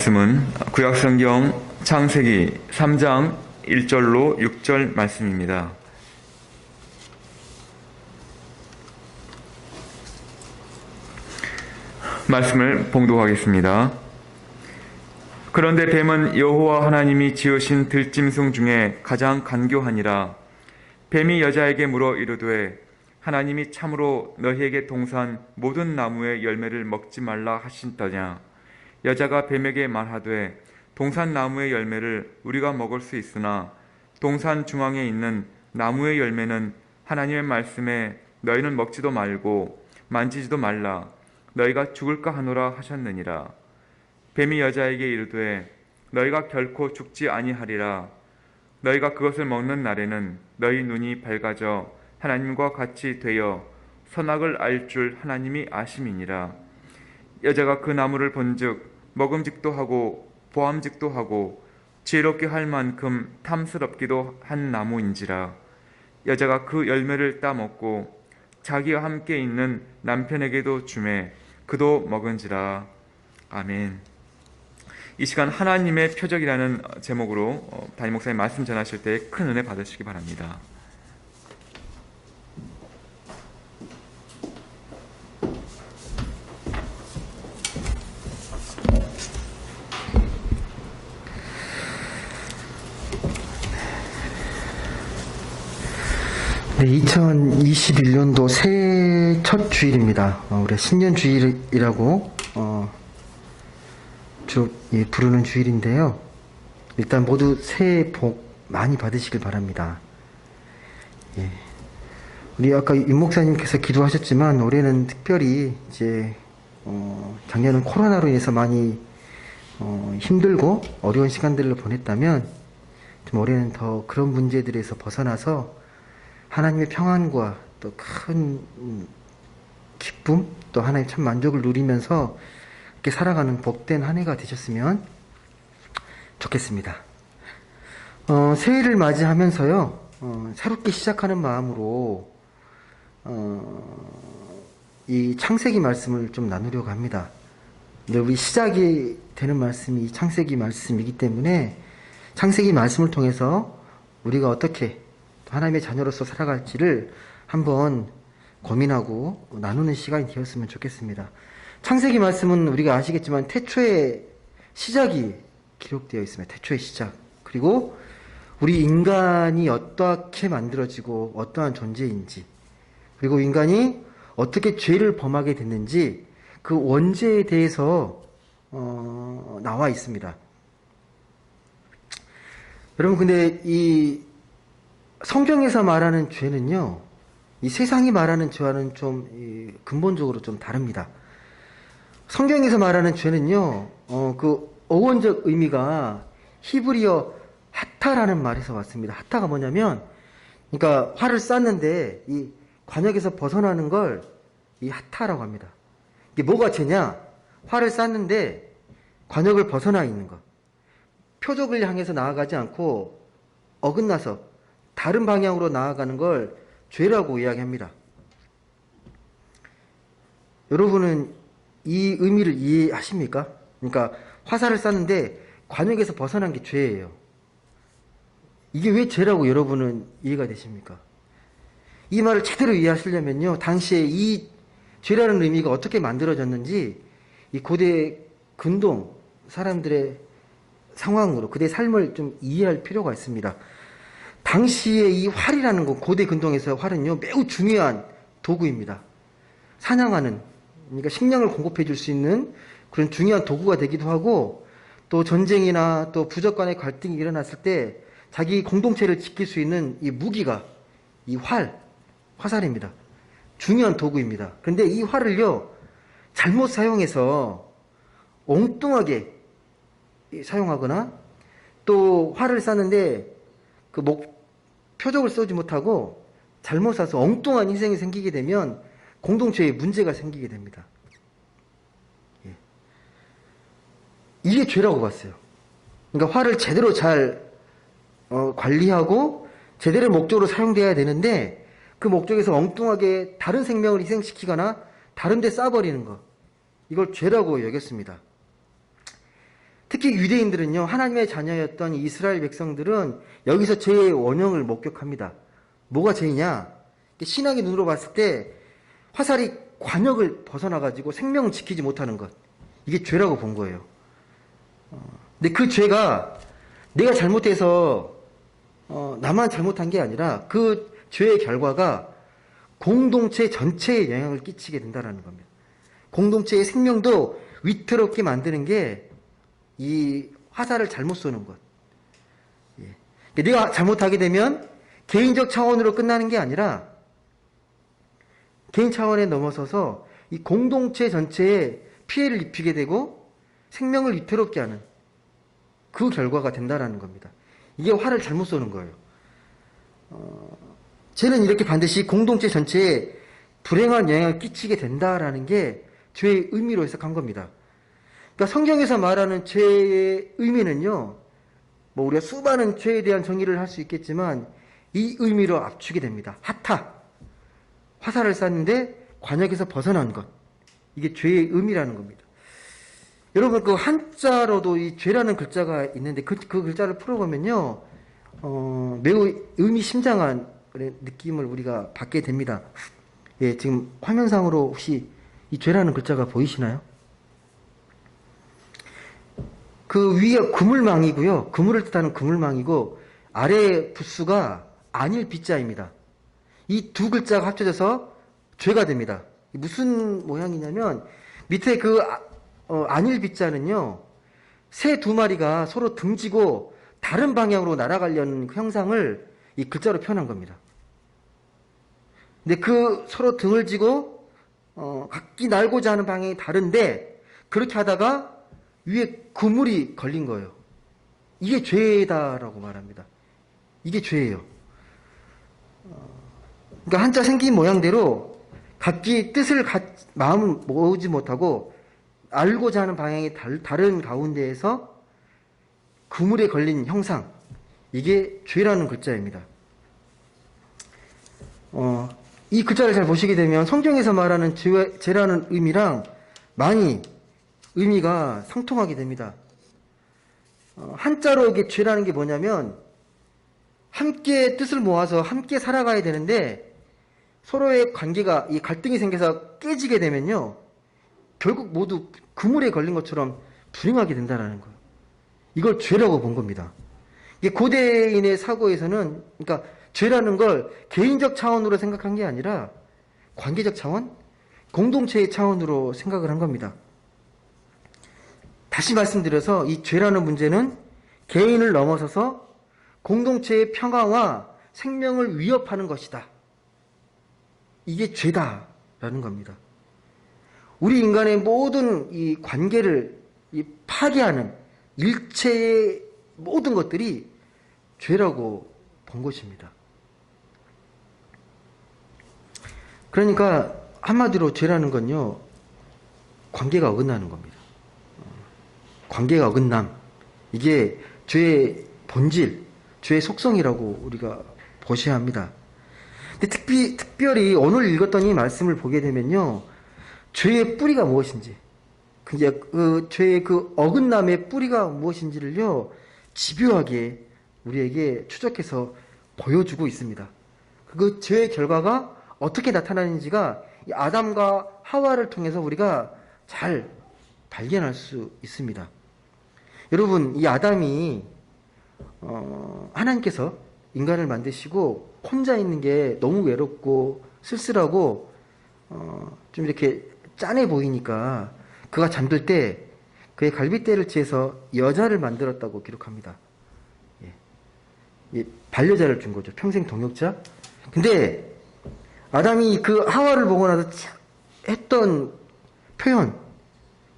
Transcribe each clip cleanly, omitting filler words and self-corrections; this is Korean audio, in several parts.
말씀은 구약성경 창세기 3장 1절로 6절 말씀입니다. 말씀을 봉독하겠습니다. 그런데 뱀은 여호와 하나님이 지으신 들짐승 중에 가장 간교하니라. 뱀이 여자에게 물어 이르되 하나님이 참으로 너희에게 동산 모든 나무의 열매를 먹지 말라 하신다냐. 여자가 뱀에게 말하되 동산 나무의 열매를 우리가 먹을 수 있으나 동산 중앙에 있는 나무의 열매는 하나님의 말씀에 너희는 먹지도 말고 만지지도 말라 너희가 죽을까 하노라 하셨느니라. 뱀이 여자에게 이르되 너희가 결코 죽지 아니하리라. 너희가 그것을 먹는 날에는 너희 눈이 밝아져 하나님과 같이 되어 선악을 알 줄 하나님이 아심이니라. 여자가 그 나무를 본즉 먹음직도 하고 보암직도 하고 지혜롭게 할 만큼 탐스럽기도 한 나무인지라. 여자가 그 열매를 따먹고 자기와 함께 있는 남편에게도 주매 그도 먹은지라. 아멘. 이 시간 하나님의 표적이라는 제목으로 담임 목사님 말씀 전하실 때 큰 은혜 받으시기 바랍니다. 네, 2021년도 새해 첫 주일입니다. 우리 신년 주일이라고 부르는 주일인데요. 일단 모두 새해 복 많이 받으시길 바랍니다. 예. 우리 아까 임 목사님께서 기도하셨지만 올해는 특별히 이제 작년은 코로나로 인해서 많이 힘들고 어려운 시간들을 보냈다면 좀 올해는 더 그런 문제들에서 벗어나서 하나님의 평안과 또 큰 기쁨, 또 하나님의 참 만족을 누리면서 이렇게 살아가는 복된 한 해가 되셨으면 좋겠습니다. 새해를 맞이하면서요, 새롭게 시작하는 마음으로 이 창세기 말씀을 좀 나누려고 합니다. 근데 우리 시작이 되는 말씀이 창세기 말씀이기 때문에 창세기 말씀을 통해서 우리가 어떻게 하나님의 자녀로서 살아갈지를 한번 고민하고 나누는 시간이 되었으면 좋겠습니다. 창세기 말씀은 우리가 아시겠지만 태초의 시작이 기록되어 있습니다. 태초의 시작. 그리고 우리 인간이 어떻게 만들어지고 어떠한 존재인지, 그리고 인간이 어떻게 죄를 범하게 됐는지 그 원죄에 대해서 나와 있습니다. 여러분, 근데 이 성경에서 말하는 죄는요, 이 세상이 말하는 죄와는 좀 근본적으로 좀 다릅니다. 성경에서 말하는 죄는요, 그 어원적 의미가 히브리어 하타라는 말에서 왔습니다. 하타가 뭐냐면, 그러니까 활을 쐈는데 이 관역에서 벗어나는 걸 이 하타라고 합니다. 이게 뭐가 죄냐? 활을 쐈는데 관역을 벗어나 있는 것. 표적을 향해서 나아가지 않고 어긋나서 다른 방향으로 나아가는 걸 죄라고 이야기합니다. 여러분은 이 의미를 이해하십니까? 그러니까 화살을 쐈는데 관역에서 벗어난 게 죄예요. 이게 왜 죄라고 여러분은 이해가 되십니까? 이 말을 제대로 이해하시려면요, 당시에 이 죄라는 의미가 어떻게 만들어졌는지 이 고대 근동 사람들의 상황으로 그들의 삶을 좀 이해할 필요가 있습니다. 당시에 이 활이라는 건 고대 근동에서 활은요, 매우 중요한 도구입니다. 사냥하는, 그러니까 식량을 공급해 줄 수 있는 그런 중요한 도구가 되기도 하고, 또 전쟁이나 또 부족 간의 갈등이 일어났을 때 자기 공동체를 지킬 수 있는 이 무기가 이 화살입니다. 중요한 도구입니다. 그런데 이 활을요, 잘못 사용해서 엉뚱하게 사용하거나, 또 활을 쐈는데 그 표적을 쏘지 못하고 잘못 쏴서 엉뚱한 희생이 생기게 되면 공동체에 문제가 생기게 됩니다. 예. 이게 죄라고 봤어요. 그러니까 활을 제대로 잘 관리하고 제대로 목적으로 사용돼야 되는데 그 목적에서 엉뚱하게 다른 생명을 희생시키거나 다른 데 쏴버리는 것, 이걸 죄라고 여겼습니다. 특히 유대인들은요, 하나님의 자녀였던 이스라엘 백성들은 여기서 죄의 원형을 목격합니다. 뭐가 죄냐? 신학의 눈으로 봤을 때 화살이 관역을 벗어나가지고 생명을 지키지 못하는 것. 이게 죄라고 본 거예요. 근데 그 죄가 내가 잘못해서 나만 잘못한 게 아니라 그 죄의 결과가 공동체 전체에 영향을 끼치게 된다는 겁니다. 공동체의 생명도 위태롭게 만드는 게 이 화살을 잘못 쏘는 것. 예. 내가 잘못하게 되면 개인적 차원으로 끝나는 게 아니라 개인 차원에 넘어서서 이 공동체 전체에 피해를 입히게 되고 생명을 위태롭게 하는 그 결과가 된다는 겁니다. 이게 화를 잘못 쏘는 거예요. 죄는 이렇게 반드시 공동체 전체에 불행한 영향을 끼치게 된다라는 게 죄의 의미로 해석한 겁니다. 그러니까 성경에서 말하는 죄의 의미는요, 뭐 우리가 수많은 죄에 대한 정의를 할 수 있겠지만 이 의미로 압축이 됩니다. 하타, 화살을 쐈는데 관역에서 벗어난 것. 이게 죄의 의미라는 겁니다. 여러분, 그 한자로도 이 죄라는 글자가 있는데 그 글자를 풀어보면요, 매우 의미심장한 느낌을 우리가 받게 됩니다. 예, 지금 화면상으로 혹시 이 죄라는 글자가 보이시나요? 그 위에 그물망이고요. 그물을 뜻하는 그물망이고 아래 부수가 안일 비자입니다. 이 두 글자가 합쳐져서 죄가 됩니다. 무슨 모양이냐면 밑에 그 안일 비자는요. 새 두 마리가 서로 등지고 다른 방향으로 날아가려는 형상을 이 글자로 표현한 겁니다. 근데 그 서로 등을 지고 각기 날고자 하는 방향이 다른데 그렇게 하다가 위에 그물이 걸린 거예요. 이게 죄다라고 말합니다. 이게 죄예요. 그러니까 한자 생긴 모양대로 각기 뜻을 마음을 모으지 못하고 알고자 하는 방향이 다른 가운데에서 그물에 걸린 형상, 이게 죄라는 글자입니다. 이 글자를 잘 보시게 되면 성경에서 말하는 죄라는 의미랑 많이 의미가 상통하게 됩니다. 한자로 이게 죄라는 게 뭐냐면 함께 뜻을 모아서 함께 살아가야 되는데 서로의 관계가 이 갈등이 생겨서 깨지게 되면요, 결국 모두 그물에 걸린 것처럼 불행하게 된다는 거예요. 이걸 죄라고 본 겁니다. 이게 고대인의 사고에서는, 그러니까 죄라는 걸 개인적 차원으로 생각한 게 아니라 관계적 차원, 공동체의 차원으로 생각을 한 겁니다. 다시 말씀드려서 이 죄라는 문제는 개인을 넘어서서 공동체의 평화와 생명을 위협하는 것이다. 이게 죄다라는 겁니다. 우리 인간의 모든 이 관계를 파괴하는 일체의 모든 것들이 죄라고 본 것입니다. 그러니까 한마디로 죄라는 건요, 관계가 어긋나는 겁니다. 관계가 어긋남, 이게 죄의 본질, 죄의 속성이라고 우리가 보셔야 합니다. 근데 특별히 오늘 읽었던 이 말씀을 보게 되면요, 죄의 뿌리가 무엇인지, 그 죄의 그 어긋남의 뿌리가 무엇인지를요, 집요하게 우리에게 추적해서 보여주고 있습니다. 그 죄의 결과가 어떻게 나타나는지가 이 아담과 하와를 통해서 우리가 잘 발견할 수 있습니다. 여러분, 이 아담이 하나님께서 인간을 만드시고 혼자 있는 게 너무 외롭고 쓸쓸하고 좀 이렇게 짠해 보이니까 그가 잠들 때 그의 갈빗대를 치해서 여자를 만들었다고 기록합니다. 예, 반려자를 준 거죠. 평생 동역자. 근데 아담이 그 하와를 보고 나서 했던 표현,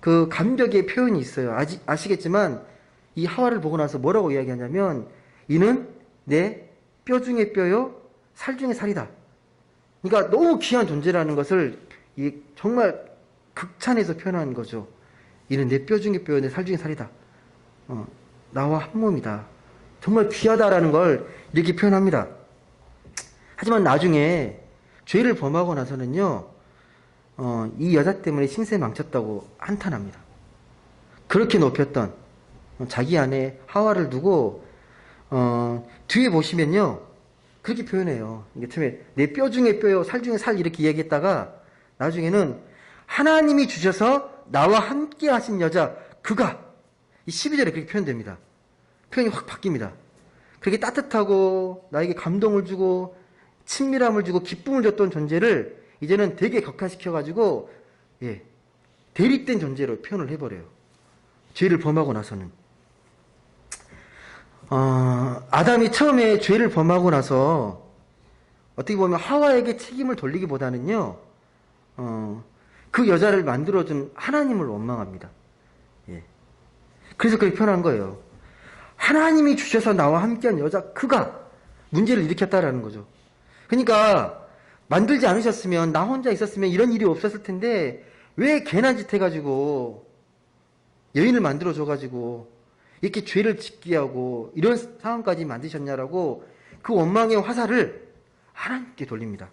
그 감격의 표현이 있어요. 아시겠지만 이 하와를 보고 나서 뭐라고 이야기하냐면 이는 내 뼈 중에 뼈요 살 중에 살이다. 그러니까 너무 귀한 존재라는 것을 정말 극찬해서 표현한 거죠. 이는 내 뼈 중에 뼈요 내 살 중에 살이다. 나와 한 몸이다. 정말 귀하다라는 걸 이렇게 표현합니다. 하지만 나중에 죄를 범하고 나서는요, 이 여자 때문에 신세 망쳤다고 한탄합니다. 그렇게 높였던 자기 안에 하와를 두고 뒤에 보시면요 그렇게 표현해요. 이게 처음에 내 뼈 중에 뼈요 살 중에 살 이렇게 이야기했다가 나중에는 하나님이 주셔서 나와 함께 하신 여자 그가 이 12절에 그렇게 표현됩니다. 표현이 확 바뀝니다. 그렇게 따뜻하고 나에게 감동을 주고 친밀함을 주고 기쁨을 줬던 존재를 이제는 되게 격화시켜가지고 대립된 존재로 표현을 해버려요. 죄를 범하고 나서는 아담이 처음에 죄를 범하고 나서 어떻게 보면 하와에게 책임을 돌리기보다는요 그 여자를 만들어준 하나님을 원망합니다. 그래서 그렇게 표현한 거예요. 하나님이 주셔서 나와 함께한 여자 그가 문제를 일으켰다라는 거죠. 그러니까 만들지 않으셨으면 나 혼자 있었으면 이런 일이 없었을 텐데 왜 괜한 짓 해가지고 여인을 만들어줘가지고 이렇게 죄를 짓게 하고 이런 상황까지 만드셨냐라고 그 원망의 화살을 하나님께 돌립니다.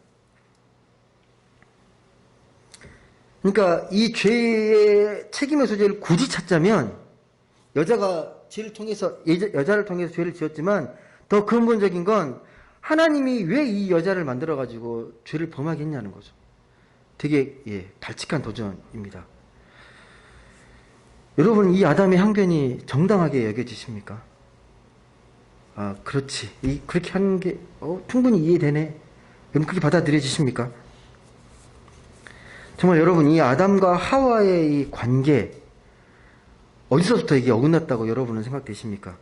그러니까 이 죄의 책임의 소재를 굳이 찾자면 여자가 죄를 통해서 여자를 통해서 죄를 지었지만 더 근본적인 건 하나님이 왜 이 여자를 만들어 가지고 죄를 범하게 했냐는 거죠. 되게 발칙한 도전입니다. 여러분 이 아담의 항변이 정당하게 여겨지십니까? 아 그렇지 그렇게 하는 게 충분히 이해되네. 여러분 그렇게 받아들여지십니까? 정말 여러분 이 아담과 하와의 이 관계 어디서부터 이게 어긋났다고 여러분은 생각되십니까?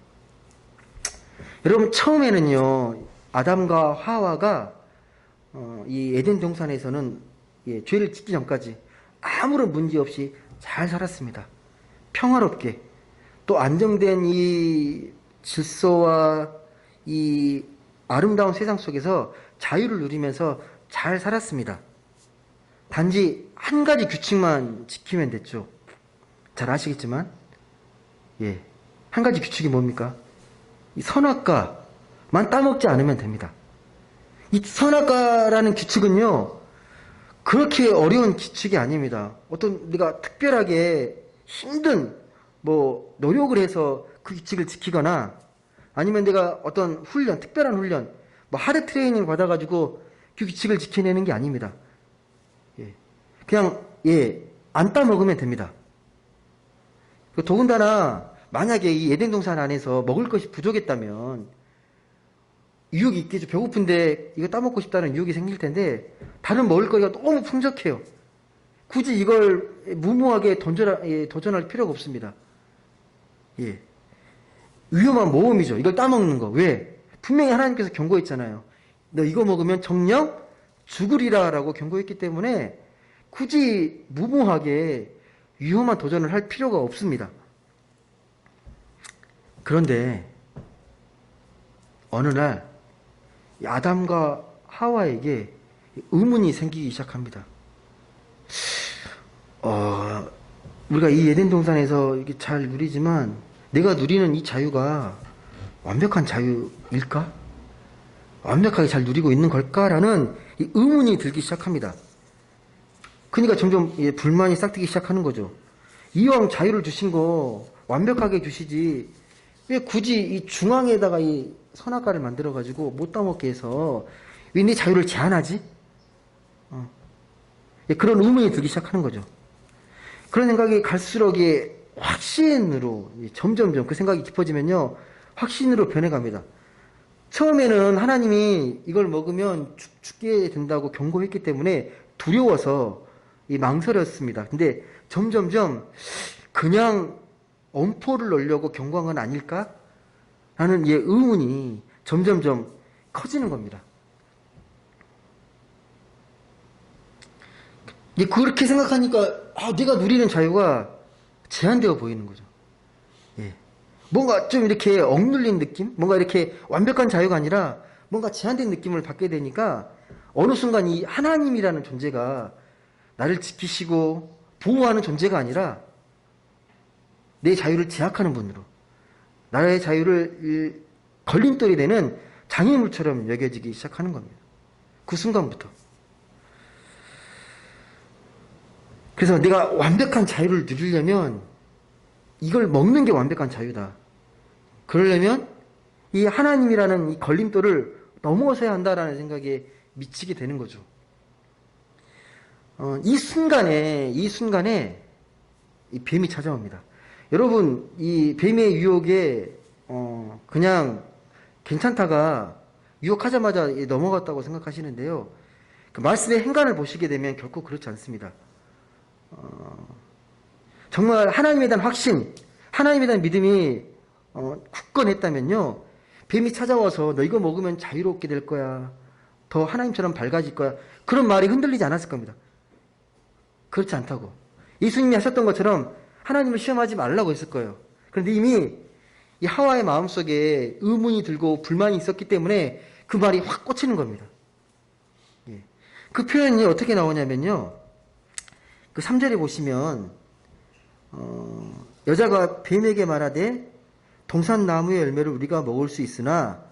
여러분 처음에는요 아담과 하와가 이 에덴 동산에서는 죄를 짓기 전까지 아무런 문제 없이 잘 살았습니다. 평화롭게 또 안정된 이 질서와 이 아름다운 세상 속에서 자유를 누리면서 잘 살았습니다. 단지 한 가지 규칙만 지키면 됐죠. 잘 아시겠지만 한 가지 규칙이 뭡니까? 이 선악과만 따먹지 않으면 됩니다. 이 선악과라는 규칙은요 그렇게 어려운 규칙이 아닙니다. 어떤 내가 특별하게 힘든 노력을 해서 그 규칙을 지키거나 아니면 내가 어떤 훈련, 특별한 훈련, 하드 트레이닝을 받아가지고 그 규칙을 지켜내는 게 아닙니다. 그냥 안 따먹으면 됩니다. 더군다나 만약에 이 에덴 동산 안에서 먹을 것이 부족했다면 유혹이 있겠죠. 배고픈데 이거 따먹고 싶다는 유혹이 생길 텐데 다른 먹을 거리가 너무 풍족해요. 굳이 이걸 무모하게 도전할 필요가 없습니다. 위험한 모험이죠. 이걸 따먹는 거. 왜? 분명히 하나님께서 경고했잖아요. 너 이거 먹으면 정녕 죽으리라 라고 경고했기 때문에 굳이 무모하게 위험한 도전을 할 필요가 없습니다. 그런데 어느 날 아담과 하와에게 의문이 생기기 시작합니다. 우리가 이 에덴 동산에서 이렇게 잘 누리지만 내가 누리는 이 자유가 완벽한 자유일까? 완벽하게 잘 누리고 있는 걸까라는 이 의문이 들기 시작합니다. 그러니까 점점 불만이 싹트기 시작하는 거죠. 이왕 자유를 주신 거 완벽하게 주시지 왜 굳이 이 중앙에다가 이 선악과를 만들어 가지고 못 따먹게 해서 왜 내 자유를 제한하지? 그런 의문이 들기 시작하는 거죠. 그런 생각이 갈수록 확신으로 점점점 그 생각이 깊어지면요 확신으로 변해갑니다. 처음에는 하나님이 이걸 먹으면 죽게 된다고 경고했기 때문에 두려워서 망설였습니다. 근데 점점점 그냥 엄포를 넣으려고 경고한 건 아닐까? 라는 의문이 점점점 커지는 겁니다. 그렇게 생각하니까 내가 누리는 자유가 제한되어 보이는 거죠. 뭔가 좀 이렇게 억눌린 느낌? 뭔가 이렇게 완벽한 자유가 아니라 뭔가 제한된 느낌을 받게 되니까 어느 순간 이 하나님이라는 존재가 나를 지키시고 보호하는 존재가 아니라 내 자유를 제약하는 분으로 나의 자유를 걸림돌이 되는 장애물처럼 여겨지기 시작하는 겁니다. 그 순간부터. 그래서 내가 완벽한 자유를 누리려면 이걸 먹는 게 완벽한 자유다. 그러려면 이 하나님이라는 이 걸림돌을 넘어서야 한다라는 생각에 미치게 되는 거죠. 이 순간에 이 뱀이 찾아옵니다. 여러분, 이 뱀의 유혹에 그냥 괜찮다가 유혹하자마자 넘어갔다고 생각하시는데요. 그 말씀의 행간을 보시게 되면 결코 그렇지 않습니다. 정말 하나님에 대한 확신, 하나님에 대한 믿음이 굳건했다면요, 뱀이 찾아와서 너 이거 먹으면 자유롭게 될 거야, 더 하나님처럼 밝아질 거야, 그런 말이 흔들리지 않았을 겁니다. 그렇지 않다고. 예수님이 하셨던 것처럼 하나님을 시험하지 말라고 했을 거예요. 그런데 이미 이 하와의 마음속에 의문이 들고 불만이 있었기 때문에 그 말이 확 꽂히는 겁니다. 예. 그 표현이 어떻게 나오냐면요, 그 3절에 보시면 여자가 뱀에게 말하되 동산 나무의 열매를 우리가 먹을 수 있으나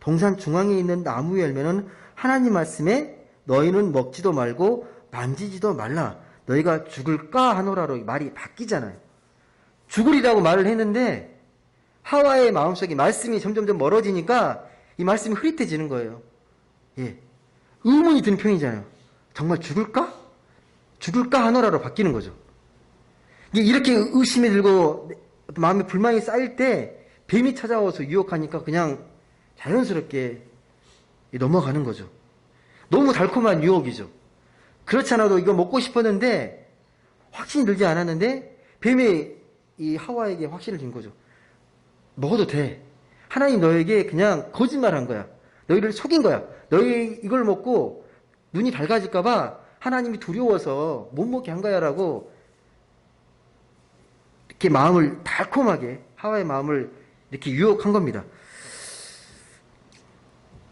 동산 중앙에 있는 나무의 열매는 하나님 말씀에 너희는 먹지도 말고 만지지도 말라, 너희가 죽을까 하노라로 말이 바뀌잖아요. 죽으리라고 말을 했는데 하와의 마음속에 말씀이 점점점 멀어지니까 이 말씀이 흐릿해지는 거예요. 예. 의문이 드는 표현이잖아요. 정말 죽을까? 죽을까 하노라로 바뀌는 거죠. 이렇게 의심이 들고 마음에 불만이 쌓일 때 뱀이 찾아와서 유혹하니까 그냥 자연스럽게 넘어가는 거죠. 너무 달콤한 유혹이죠. 그렇지 않아도 이거 먹고 싶었는데 확신이 들지 않았는데 뱀이 이 하와에게 확신을 준 거죠. 먹어도 돼. 하나님 너에게 그냥 거짓말한 거야. 너희를 속인 거야. 너희 이걸 먹고 눈이 밝아질까 봐 하나님이 두려워서 못 먹게 한 거야 라고 이렇게 마음을 달콤하게, 하와의 마음을 이렇게 유혹한 겁니다.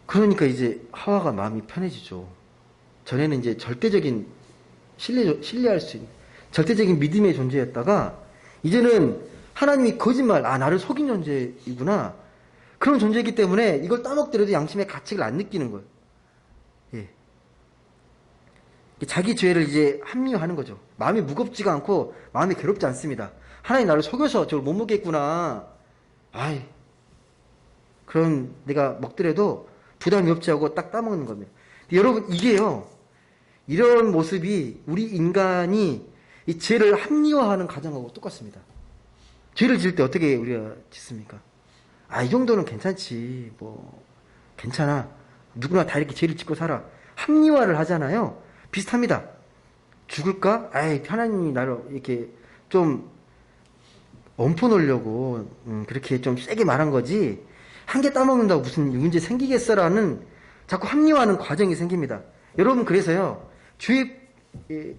그러니까 이제 하와가 마음이 편해지죠. 전에는 이제 절대적인 신뢰할 수 있는 절대적인 믿음의 존재였다가 이제는 하나님이 거짓말, 나를 속인 존재이구나, 그런 존재이기 때문에 이걸 따먹더라도 양심의 가책을 안 느끼는 거예요. 예. 자기 죄를 이제 합리화하는 거죠. 마음이 무겁지가 않고 마음이 괴롭지 않습니다. 하나님 나를 속여서 저걸 못 먹겠구나, 그럼 내가 먹더라도 부담이 없지 하고 딱 따먹는 겁니다. 여러분, 이게요, 이런 모습이 우리 인간이 이 죄를 합리화하는 과정하고 똑같습니다. 죄를 지을 때 어떻게 우리가 짓습니까? 이 정도는 괜찮지, 괜찮아, 누구나 다 이렇게 죄를 짓고 살아, 합리화를 하잖아요. 비슷합니다. 죽을까? 하나님이 나를 이렇게 좀 얹어 놓으려고 그렇게 좀 세게 말한 거지, 한 개 따먹는다고 무슨 문제 생기겠어라는 자꾸 합리화하는 과정이 생깁니다. 여러분, 그래서요, 죄의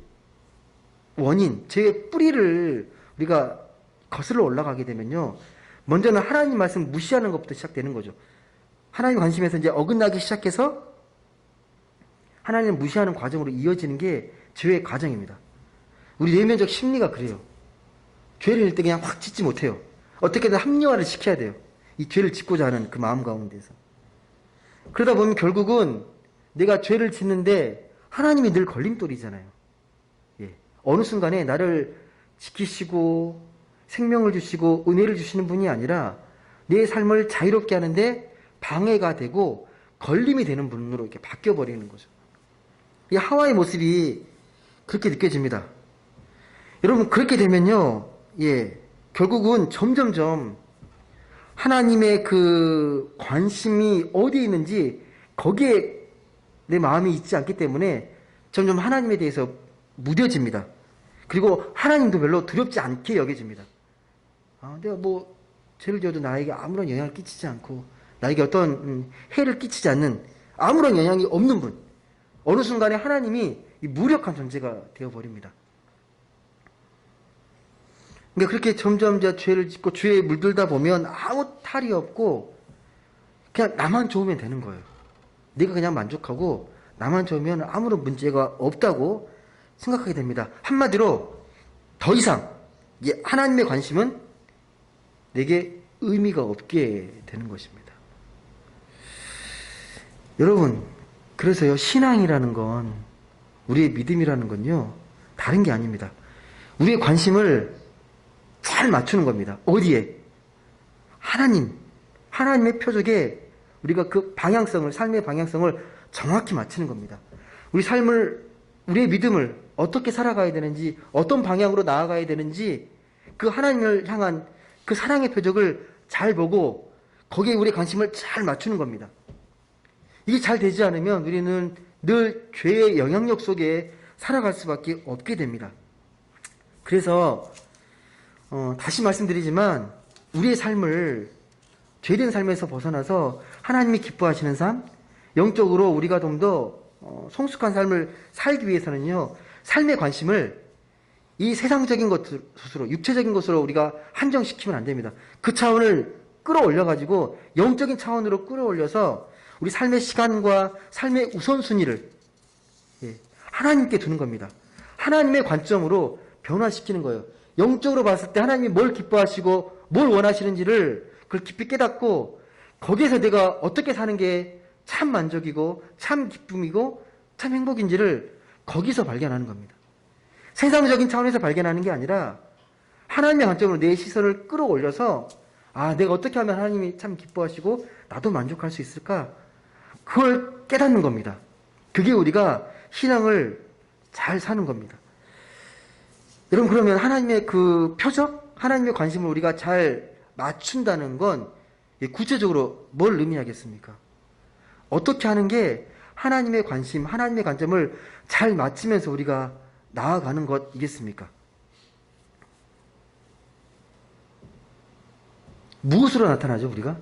원인, 죄의 뿌리를 우리가 거슬러 올라가게 되면요, 먼저는 하나님 말씀 무시하는 것부터 시작되는 거죠. 하나님 관심에서 이제 어긋나기 시작해서 하나님을 무시하는 과정으로 이어지는 게 죄의 과정입니다. 우리 내면적 심리가 그래요. 죄를 질 때 그냥 확 짓지 못해요. 어떻게든 합리화를 시켜야 돼요. 이 죄를 짓고자 하는 그 마음 가운데서. 그러다 보면 결국은 내가 죄를 짓는데 하나님이 늘 걸림돌이잖아요. 예. 어느 순간에 나를 지키시고 생명을 주시고 은혜를 주시는 분이 아니라 내 삶을 자유롭게 하는데 방해가 되고 걸림이 되는 분으로 이렇게 바뀌어버리는 거죠. 이 하와의 모습이 그렇게 느껴집니다. 여러분, 그렇게 되면요, 결국은 점점점 하나님의 그 관심이 어디에 있는지 거기에 내 마음이 있지 않기 때문에 점점 하나님에 대해서 무뎌집니다. 그리고 하나님도 별로 두렵지 않게 여겨집니다. 내가 죄를 지어도 나에게 아무런 영향을 끼치지 않고 나에게 어떤 해를 끼치지 않는, 아무런 영향이 없는 분, 어느 순간에 하나님이 무력한 존재가 되어버립니다. 그러니까 그렇게 점점 죄를 짓고 죄에 물들다 보면 아무 탈이 없고 그냥 나만 좋으면 되는 거예요. 내가 그냥 만족하고 나만 좋으면 아무런 문제가 없다고 생각하게 됩니다. 한마디로 더 이상 하나님의 관심은 내게 의미가 없게 되는 것입니다. 여러분, 그래서요, 신앙이라는 건, 우리의 믿음이라는 건요, 다른 게 아닙니다. 우리의 관심을 잘 맞추는 겁니다. 어디에? 하나님의 표적에 우리가 그 방향성을, 삶의 방향성을 정확히 맞추는 겁니다. 우리의 믿음을 어떻게 살아가야 되는지, 어떤 방향으로 나아가야 되는지, 그 하나님을 향한 그 사랑의 표적을 잘 보고 거기에 우리의 관심을 잘 맞추는 겁니다. 이게 잘 되지 않으면 우리는 늘 죄의 영향력 속에 살아갈 수밖에 없게 됩니다. 그래서 다시 말씀드리지만 우리의 삶을 죄된 삶에서 벗어나서 하나님이 기뻐하시는 삶, 영적으로 우리가 좀 더 성숙한 삶을 살기 위해서는요, 삶의 관심을 이 세상적인 것으로, 육체적인 것으로 우리가 한정시키면 안 됩니다. 그 차원을 끌어올려가지고 영적인 차원으로 끌어올려서 우리 삶의 시간과 삶의 우선순위를 하나님께 두는 겁니다. 하나님의 관점으로 변화시키는 거예요. 영적으로 봤을 때 하나님이 뭘 기뻐하시고 뭘 원하시는지를 그걸 깊이 깨닫고 거기에서 내가 어떻게 사는 게 참 만족이고 참 기쁨이고 참 행복인지를 거기서 발견하는 겁니다. 세상적인 차원에서 발견하는 게 아니라 하나님의 관점으로 내 시선을 끌어올려서 내가 어떻게 하면 하나님이 참 기뻐하시고 나도 만족할 수 있을까? 그걸 깨닫는 겁니다. 그게 우리가 신앙을 잘 사는 겁니다. 여러분, 그러면 하나님의 그 표적, 하나님의 관심을 우리가 잘 맞춘다는 건 구체적으로 뭘 의미하겠습니까? 어떻게 하는 게 하나님의 관심, 하나님의 관점을 잘 맞추면서 우리가 나아가는 것이겠습니까? 무엇으로 나타나죠, 우리가?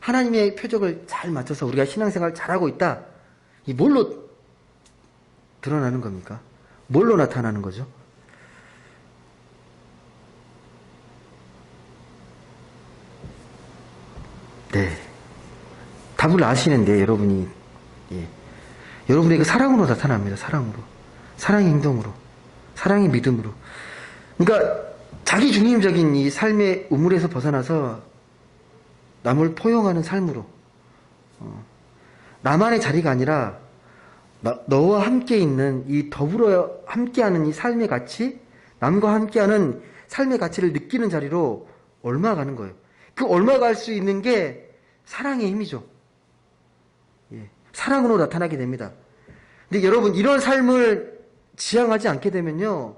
하나님의 표적을 잘 맞춰서 우리가 신앙생활 잘하고 있다. 이 뭘로 드러나는 겁니까? 뭘로 나타나는 거죠? 네. 답을 아시는데, 여러분이. 여러분의 그 사랑으로 나타납니다, 사랑으로. 사랑의 행동으로. 사랑의 믿음으로. 그러니까, 자기 중심적인 이 삶의 우물에서 벗어나서 남을 포용하는 삶으로. 나만의 자리가 아니라, 너와 함께 있는 이 더불어 함께하는 이 삶의 가치, 남과 함께하는 삶의 가치를 느끼는 자리로 옮아가는 거예요. 그 옮아갈 수 있는 게 사랑의 힘이죠. 사랑으로 나타나게 됩니다. 근데 여러분, 이런 삶을 지향하지 않게 되면요,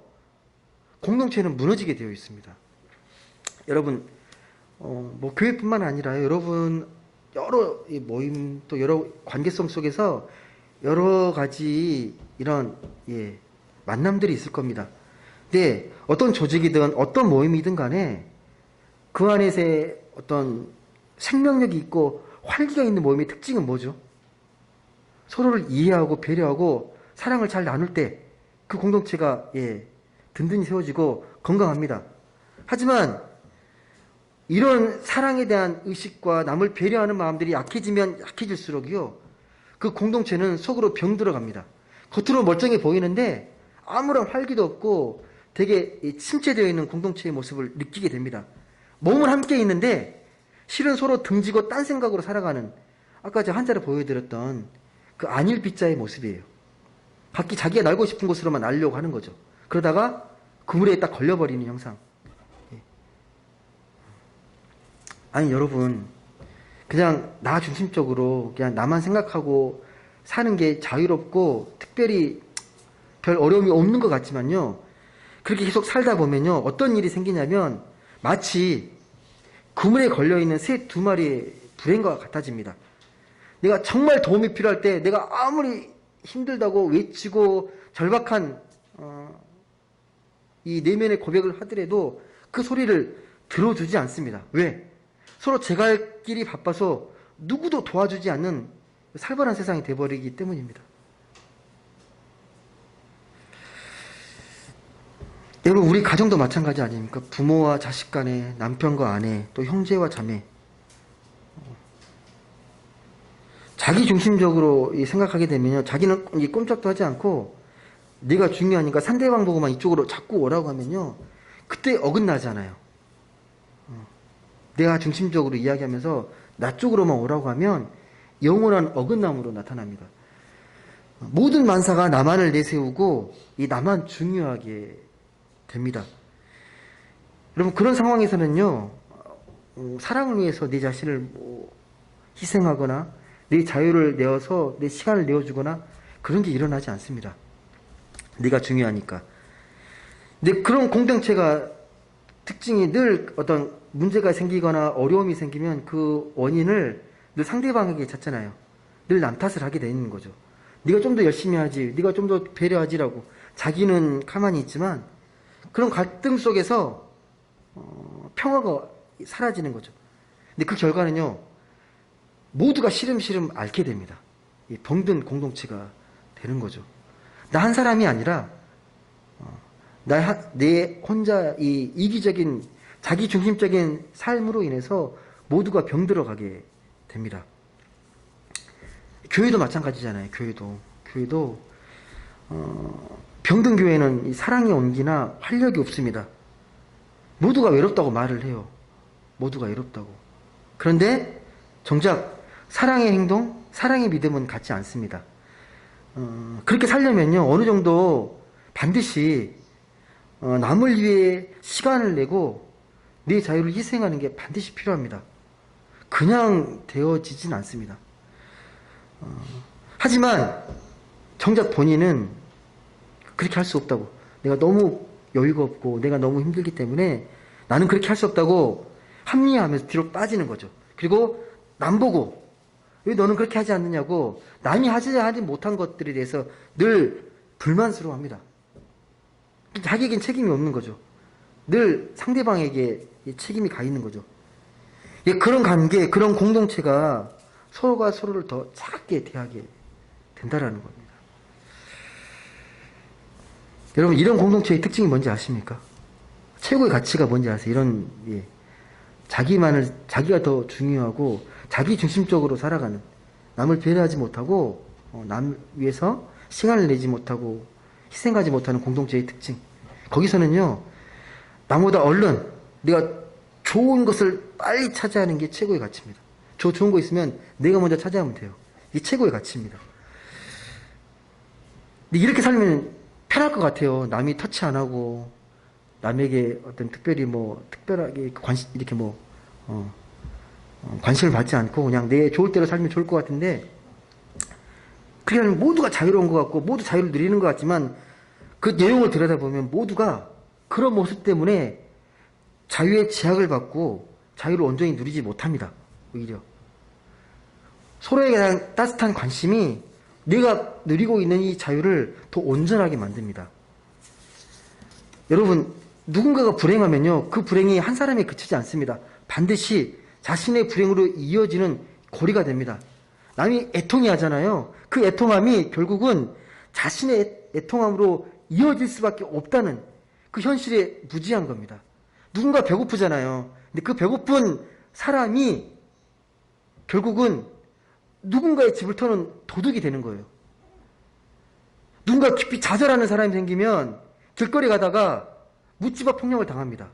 공동체는 무너지게 되어 있습니다. 여러분, 뭐 교회뿐만 아니라 여러분 여러 모임 또 여러 관계성 속에서 여러 가지 이런 만남들이 있을 겁니다. 근데 어떤 조직이든 어떤 모임이든 간에 그 안에서의 어떤 생명력이 있고 활기가 있는 모임의 특징은 뭐죠? 서로를 이해하고 배려하고 사랑을 잘 나눌 때 그 공동체가 든든히 세워지고 건강합니다. 하지만 이런 사랑에 대한 의식과 남을 배려하는 마음들이 약해지면 약해질수록요, 그 공동체는 속으로 병들어갑니다. 겉으로 멀쩡해 보이는데 아무런 활기도 없고 되게 침체되어 있는 공동체의 모습을 느끼게 됩니다. 몸은 함께 있는데 실은 서로 등지고 딴 생각으로 살아가는, 아까 제가 한자를 보여드렸던 그 안일비자의 모습이에요. 각기 자기가 날고 싶은 곳으로만 날려고 하는 거죠. 그러다가 그물에 딱 걸려버리는 형상. 아니, 여러분, 그냥 나 중심적으로 그냥 나만 생각하고 사는 게 자유롭고 특별히 별 어려움이 없는 것 같지만요, 그렇게 계속 살다 보면요, 어떤 일이 생기냐면 마치 그물에 걸려있는 새 두 마리의 불행과 같아집니다. 내가 정말 도움이 필요할 때 내가 아무리 힘들다고 외치고 절박한 이 내면의 고백을 하더라도 그 소리를 들어주지 않습니다. 왜? 서로 제 갈 길이 바빠서 누구도 도와주지 않는 살벌한 세상이 돼버리기 때문입니다. 여러분, 우리 가정도 마찬가지 아닙니까? 부모와 자식 간에, 남편과 아내, 또 형제와 자매. 자기 중심적으로 생각하게 되면요, 자기는 꼼짝도 하지 않고 네가 중요하니까 상대방 보고만 이쪽으로 자꾸 오라고 하면요, 그때 어긋나잖아요. 내가 중심적으로 이야기하면서 나 쪽으로만 오라고 하면 영원한 어긋남으로 나타납니다. 모든 만사가 나만을 내세우고 이 나만 중요하게 됩니다. 여러분 그런 상황에서는요, 사랑을 위해서 내 자신을 뭐 희생하거나 내 자유를 내어서 내 시간을 내어주거나 그런 게 일어나지 않습니다. 내가 중요하니까. 근데 그런 공동체가 특징이 늘 어떤 문제가 생기거나 어려움이 생기면 그 원인을 늘 상대방에게 찾잖아요. 늘 남 탓을 하게 되는 거죠. 네가 좀 더 열심히 하지, 네가 좀 더 배려하지라고. 자기는 가만히 있지만 그런 갈등 속에서 평화가 사라지는 거죠. 근데 그 결과는요, 모두가 시름시름 앓게 됩니다. 이 병든 공동체가 되는 거죠. 나 한 사람이 아니라 내 혼자 이 이기적인 자기 중심적인 삶으로 인해서 모두가 병들어가게 됩니다. 교회도 마찬가지잖아요. 교회도 병든 교회는 이 사랑의 온기나 활력이 없습니다. 모두가 외롭다고 말을 해요. 모두가 외롭다고. 그런데 정작 사랑의 행동, 사랑의 믿음은 같지 않습니다. 그렇게 살려면요, 어느 정도 반드시 남을 위해 시간을 내고 내 자유를 희생하는 게 반드시 필요합니다. 그냥 되어지진 않습니다. 하지만 정작 본인은 그렇게 할 수 없다고. 내가 너무 여유가 없고 내가 너무 힘들기 때문에 나는 그렇게 할 수 없다고 합리화하면서 뒤로 빠지는 거죠. 그리고 남 보고 왜 너는 그렇게 하지 않느냐고 남이 하지 못한 것들에 대해서 늘 불만스러워합니다. 자기에겐 책임이 없는 거죠. 늘 상대방에게 책임이 가 있는 거죠. 그런 관계, 그런 공동체가 서로가 서로를 더 차갑게 대하게 된다라는 겁니다. 여러분, 이런 공동체의 특징이 뭔지 아십니까? 최고의 가치가 뭔지 아세요? 이런, 자기가 더 중요하고 자기 중심적으로 살아가는, 남을 배려하지 못하고 남 위해서 시간을 내지 못하고 희생하지 못하는 공동체의 특징. 거기서는요, 나보다 얼른 내가 좋은 것을 빨리 차지하는 게 최고의 가치입니다. 저 좋은 거 있으면 내가 먼저 차지하면 돼요. 이게 최고의 가치입니다. 근데 이렇게 살면 편할 것 같아요. 남이 터치 안 하고 남에게 어떤 특별하게 관심을 받지 않고 그냥 내 좋을 대로 살면 좋을 것 같은데, 그게 아니면 모두가 자유로운 것 같고 모두 자유를 누리는 것 같지만 그 내용을 들여다보면 모두가 그런 모습 때문에 자유의 제약을 받고 자유를 온전히 누리지 못합니다. 오히려 서로에 대한 따뜻한 관심이 내가 누리고 있는 이 자유를 더 온전하게 만듭니다. 여러분, 누군가가 불행하면요, 그 불행이 한 사람에 그치지 않습니다. 반드시 자신의 불행으로 이어지는 고리가 됩니다. 남이 애통해 하잖아요. 그 애통함이 결국은 자신의 애통함으로 이어질 수밖에 없다는 그 현실에 무지한 겁니다. 누군가 배고프잖아요. 근데 그 배고픈 사람이 결국은 누군가의 집을 터는 도둑이 되는 거예요. 누군가 깊이 좌절하는 사람이 생기면 길거리 가다가 묻지마 폭력을 당합니다.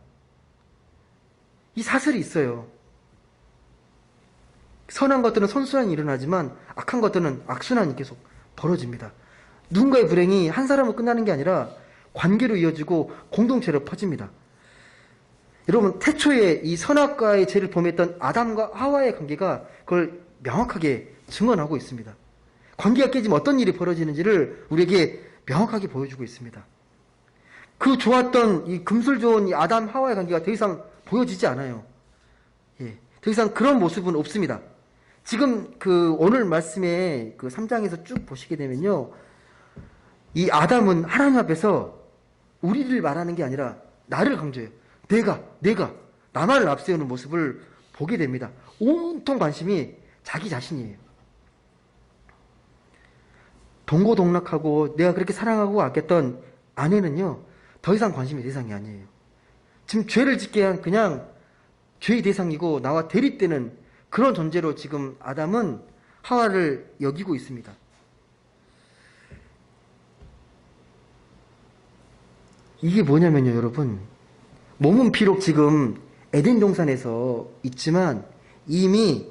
이 사슬이 있어요. 선한 것들은 선순환이 일어나지만 악한 것들은 악순환이 계속 벌어집니다. 누군가의 불행이 한 사람으로 끝나는 게 아니라 관계로 이어지고 공동체로 퍼집니다. 여러분, 태초에 이 선악과의 죄를 범했던 아담과 하와의 관계가 그걸 명확하게 증언하고 있습니다. 관계가 깨지면 어떤 일이 벌어지는지를 우리에게 명확하게 보여주고 있습니다. 그 좋았던 이 금술 좋은 이 아담 하와의 관계가 더 이상 보여지지 않아요. 더 이상 그런 모습은 없습니다. 지금 오늘 말씀의 3장에서 쭉 보시게 되면요, 이 아담은 하나님 앞에서 우리를 말하는 게 아니라 나를 강조해요. 내가 나만을 앞세우는 모습을 보게 됩니다. 온통 관심이 자기 자신이에요. 동고동락하고 내가 그렇게 사랑하고 아꼈던 아내는요, 더 이상 관심의 대상이 아니에요. 지금 죄를 짓게 한 그냥 죄의 대상이고 나와 대립되는 그런 존재로 지금 아담은 하와를 여기고 있습니다. 이게 뭐냐면요, 여러분. 몸은 비록 지금 에덴 동산에서 있지만 이미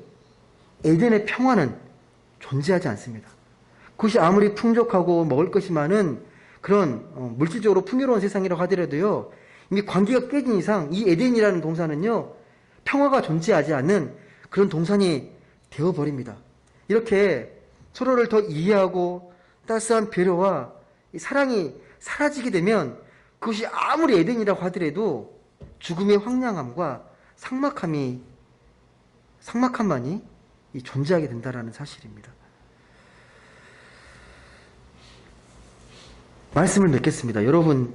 에덴의 평화는 존재하지 않습니다. 그것이 아무리 풍족하고 먹을 것이 많은 그런 물질적으로 풍요로운 세상이라고 하더라도요, 이미 관계가 깨진 이상 이 에덴이라는 동산은요, 평화가 존재하지 않는 그런 동산이 되어버립니다. 이렇게 서로를 더 이해하고 따스한 배려와 이 사랑이 사라지게 되면 그것이 아무리 에덴이라고 하더라도 죽음의 황량함과 삭막함만이 존재하게 된다는 사실입니다. 말씀을 맺겠습니다. 여러분,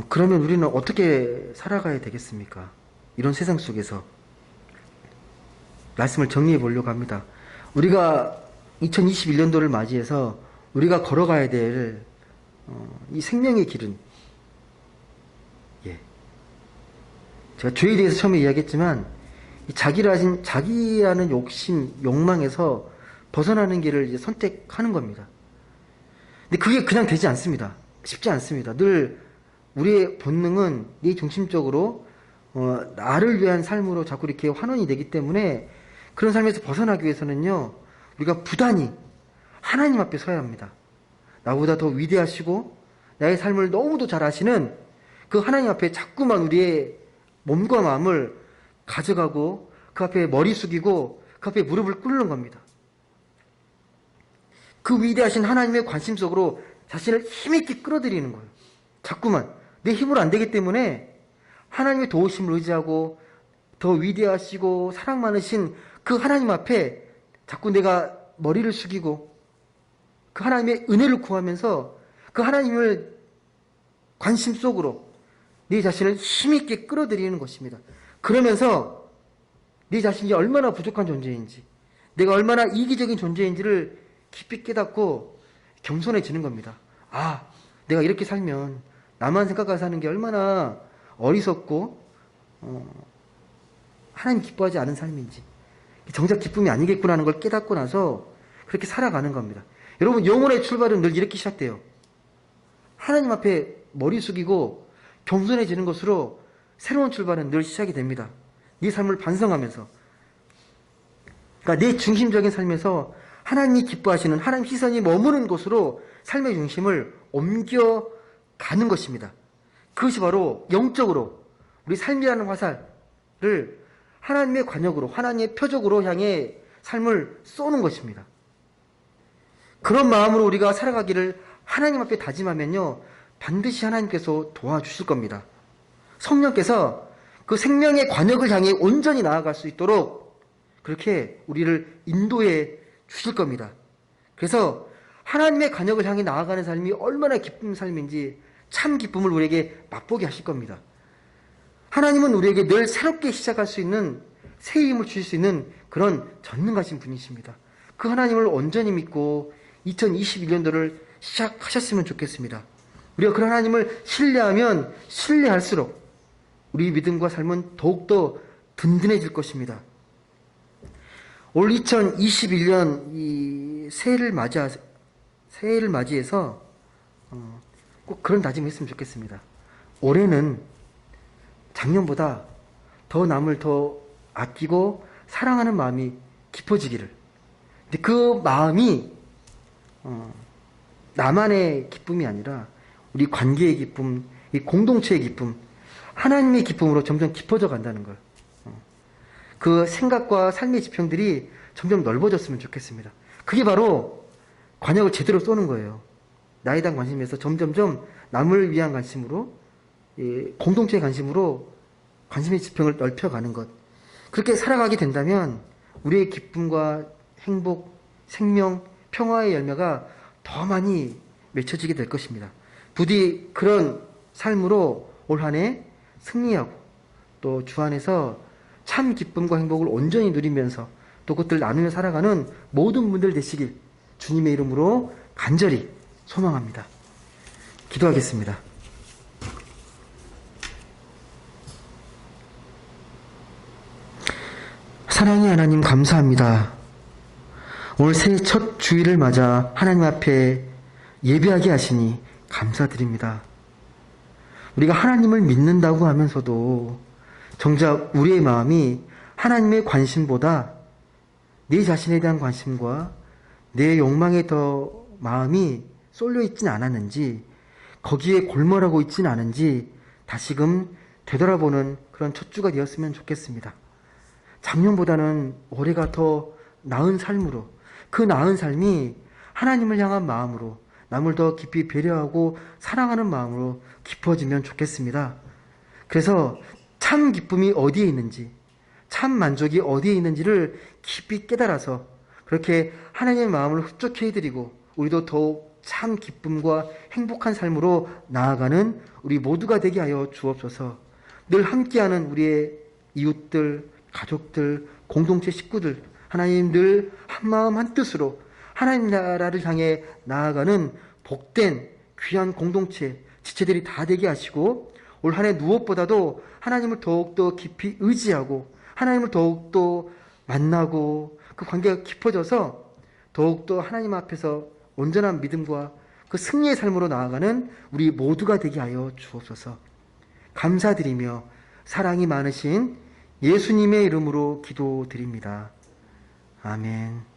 그러면 우리는 어떻게 살아가야 되겠습니까? 이런 세상 속에서. 말씀을 정리해 보려고 합니다. 우리가 2021년도를 맞이해서 우리가 걸어가야 될 이 생명의 길은, 제가 죄에 대해서 처음에 이야기했지만 자기라는 욕심, 욕망에서 벗어나는 길을 이제 선택하는 겁니다. 근데 그게 그냥 되지 않습니다. 쉽지 않습니다. 늘 우리의 본능은 내 중심적으로 나를 위한 삶으로 자꾸 이렇게 환원이 되기 때문에 그런 삶에서 벗어나기 위해서는요, 우리가 부단히 하나님 앞에 서야 합니다. 나보다 더 위대하시고 나의 삶을 너무도 잘 아시는 그 하나님 앞에 자꾸만 우리의 몸과 마음을 가져가고 그 앞에 머리 숙이고 그 앞에 무릎을 꿇는 겁니다. 그 위대하신 하나님의 관심 속으로 자신을 힘있게 끌어들이는 거예요. 자꾸만 내 힘으로 안 되기 때문에 하나님의 도우심을 의지하고 더 위대하시고 사랑 많으신 그 하나님 앞에 자꾸 내가 머리를 숙이고 그 하나님의 은혜를 구하면서 그 하나님을 관심 속으로 네 자신을 힘있게 끌어들이는 것입니다. 그러면서 네 자신이 얼마나 부족한 존재인지, 내가 얼마나 이기적인 존재인지를 깊이 깨닫고 겸손해지는 겁니다. 아, 내가 이렇게 살면 나만 생각하고 사는 게 얼마나 어리석고 하나님 기뻐하지 않은 삶인지, 정작 기쁨이 아니겠구나 하는 걸 깨닫고 나서 그렇게 살아가는 겁니다. 여러분, 영혼의 출발은 늘 이렇게 시작돼요. 하나님 앞에 머리 숙이고 겸손해지는 것으로 새로운 출발은 늘 시작이 됩니다. 네 삶을 반성하면서, 그러니까 내 중심적인 삶에서 하나님이 기뻐하시는 하나님 시선이 머무는 곳으로 삶의 중심을 옮겨가는 것입니다. 그것이 바로 영적으로 우리 삶이라는 화살을 하나님의 관역으로, 하나님의 표적으로 향해 삶을 쏘는 것입니다. 그런 마음으로 우리가 살아가기를 하나님 앞에 다짐하면요, 반드시 하나님께서 도와주실 겁니다. 성령께서 그 생명의 관역을 향해 온전히 나아갈 수 있도록 그렇게 우리를 인도해 주실 겁니다. 그래서 하나님의 관역을 향해 나아가는 삶이 얼마나 기쁜 삶인지 참 기쁨을 우리에게 맛보게 하실 겁니다. 하나님은 우리에게 늘 새롭게 시작할 수 있는 새 힘을 주실 수 있는 그런 전능하신 분이십니다. 그 하나님을 온전히 믿고 2021년도를 시작하셨으면 좋겠습니다. 우리가 그런 하나님을 신뢰하면 신뢰할수록 우리 믿음과 삶은 더욱더 든든해질 것입니다. 올 2021년 이 새해를 맞이해서 꼭 그런 다짐을 했으면 좋겠습니다. 올해는 작년보다 더 남을 더 아끼고 사랑하는 마음이 깊어지기를. 근데 그 마음이 나만의 기쁨이 아니라 우리 관계의 기쁨, 이 공동체의 기쁨, 하나님의 기쁨으로 점점 깊어져 간다는 걸. 그 생각과 삶의 지평들이 점점 넓어졌으면 좋겠습니다. 그게 바로 관역을 제대로 쏘는 거예요. 나에 대한 관심에서 점점점 남을 위한 관심으로, 공동체의 관심으로 관심의 지평을 넓혀가는 것. 그렇게 살아가게 된다면 우리의 기쁨과 행복, 생명, 평화의 열매가 더 많이 맺혀지게 될 것입니다. 부디 그런 삶으로 올 한 해 승리하고 또 주 안에서 참 기쁨과 행복을 온전히 누리면서 또 그것들 나누며 살아가는 모든 분들 되시길 주님의 이름으로 간절히 소망합니다. 기도하겠습니다. 사랑의 하나님, 감사합니다. 올 새해 첫 주일을 맞아 하나님 앞에 예배하게 하시니 감사드립니다. 우리가 하나님을 믿는다고 하면서도 정작 우리의 마음이 하나님의 관심보다 내 자신에 대한 관심과 내 욕망에 더 마음이 쏠려 있진 않았는지, 거기에 골몰하고 있진 않은지 다시금 되돌아보는 그런 첫 주가 되었으면 좋겠습니다. 작년보다는 올해가 더 나은 삶으로, 그 나은 삶이 하나님을 향한 마음으로, 남을 더 깊이 배려하고 사랑하는 마음으로 깊어지면 좋겠습니다. 그래서 참 기쁨이 어디에 있는지, 참 만족이 어디에 있는지를 깊이 깨달아서 그렇게 하나님의 마음을 흡족해 해드리고 우리도 더욱 참 기쁨과 행복한 삶으로 나아가는 우리 모두가 되게 하여 주옵소서. 늘 함께하는 우리의 이웃들, 가족들, 공동체 식구들, 하나님 늘 한마음 한뜻으로 하나님 나라를 향해 나아가는 복된 귀한 공동체, 지체들이 다 되게 하시고 올 한 해 무엇보다도 하나님을 더욱더 깊이 의지하고 하나님을 더욱더 만나고 그 관계가 깊어져서 더욱더 하나님 앞에서 온전한 믿음과 그 승리의 삶으로 나아가는 우리 모두가 되게 하여 주옵소서. 감사드리며 사랑이 많으신 예수님의 이름으로 기도드립니다. 아멘.